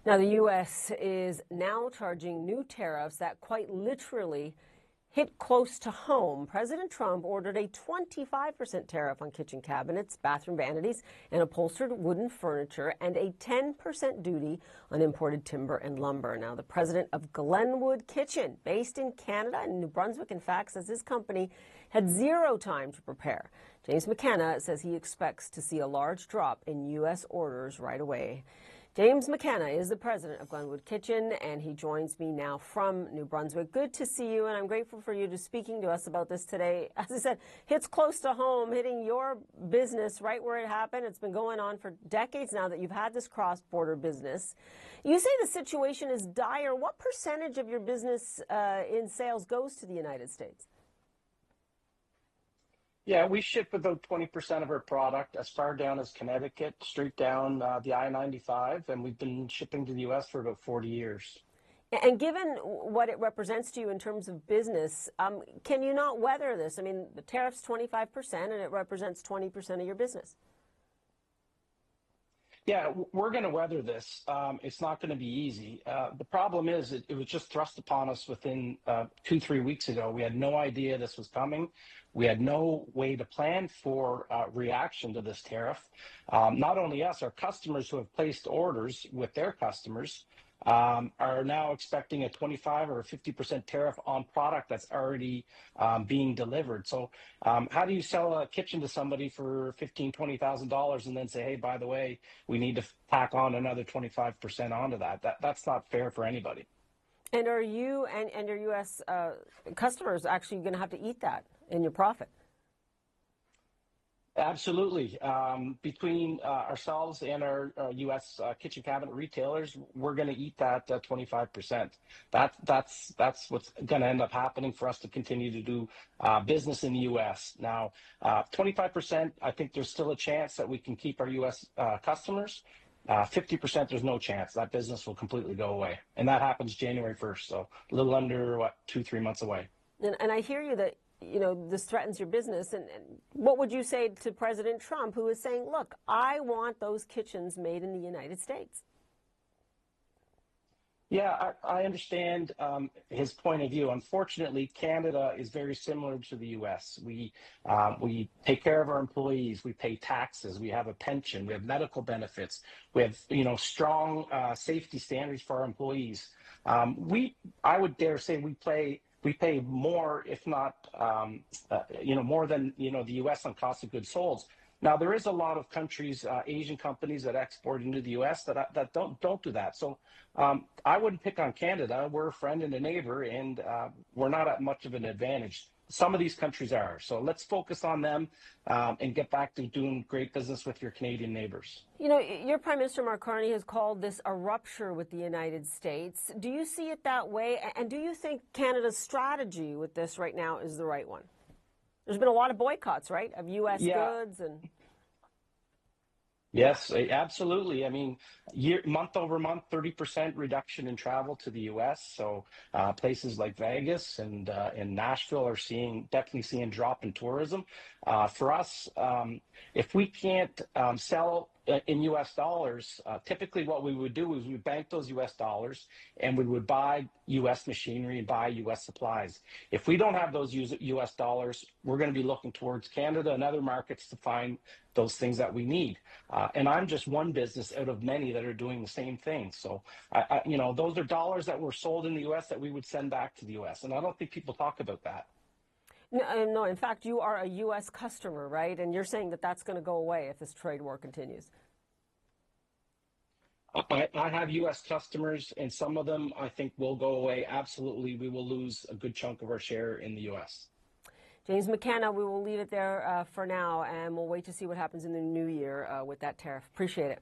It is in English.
Now, the U.S. is now charging new tariffs that quite literally hit close to home. President Trump ordered a 25% tariff on kitchen cabinets, bathroom vanities, and upholstered wooden furniture, and a 10% duty on imported timber and lumber. Now, the president of Glenwood Kitchen, based in Canada and New Brunswick, in fact, says his company had zero time to prepare. James McKenna says he expects to see a large drop in U.S. orders right away. James McKenna is the president of Glenwood Kitchen, and he joins me now from New Brunswick. Good to see you, and I'm grateful for you to speaking to us about this today. As I said, hits close to home, hitting your business right where it happened. It's been going on for decades now that you've had this cross-border business. You say the situation is dire. What percentage of your business in sales goes to the United States? Yeah, we ship about 20% of our product as far down as Connecticut, straight down the I-95, and we've been shipping to the U.S. for about 40 years. And given what it represents to you in terms of business, can you not weather this? I mean, the tariff's 25%, and it represents 20% of your business. Yeah, we're going to weather this. It's not going to be easy. The problem is it was just thrust upon us within 2-3 weeks ago. We had no idea this was coming. We had no way to plan for reaction to this tariff. Not only us, our customers who have placed orders with their customers are now expecting a 25 or 50% tariff on product that's already being delivered. So how do you sell a kitchen to somebody for $15,000, $20,000 and then say, hey, by the way, we need to tack on another 25% onto that? That's not fair for anybody. And are you and your U.S. Customers actually going to have to eat that in your profit? Absolutely. Between ourselves and our U.S. kitchen cabinet retailers, we're going to eat that 25%. That's what's going to end up happening for us to continue to do business in the U.S. Now, 25%, I think there's still a chance that we can keep our U.S. customers. 50%, there's no chance. That business will completely go away. And that happens January 1st, so a little under, 2-3 months away. And I hear you that, you know, this threatens your business. And what would you say to President Trump, who is saying, look, I want those kitchens made in the United States? Yeah, I understand his point of view. Unfortunately, Canada is very similar to the U.S. We take care of our employees. We pay taxes. We have a pension. We have medical benefits. We have, strong safety standards for our employees. I would dare say we pay more, if not, more than, the U.S. on cost of goods sold. Now, there is a lot of countries, Asian companies that export into the U.S. that don't do that. So I wouldn't pick on Canada. We're a friend and a neighbor, and we're not at much of an advantage. Some of these countries are. So let's focus on them and get back to doing great business with your Canadian neighbors. Your Prime Minister, Mark Carney, has called this a rupture with the United States. Do you see it that way? And do you think Canada's strategy with this right now is the right one? There's been a lot of boycotts, right, of U.S. goods and. Yes, absolutely. I mean, month over month, 30% reduction in travel to the U.S. So places like Vegas and Nashville are definitely seeing drop in tourism. For us, if we can't sell in U.S. dollars, typically what we would do is we bank those U.S. dollars and we would buy U.S. machinery and buy U.S. supplies. If we don't have those U.S. dollars, we're going to be looking towards Canada and other markets to find those things that we need. And I'm just one business out of many that are doing the same thing. So, those are dollars that were sold in the U.S. that we would send back to the U.S. And I don't think people talk about that. No, in fact, you are a U.S. customer, right? And you're saying that that's going to go away if this trade war continues. I have U.S. customers, and some of them I think will go away. Absolutely, we will lose a good chunk of our share in the U.S. James McKenna, we will leave it there for now, and we'll wait to see what happens in the new year with that tariff. Appreciate it.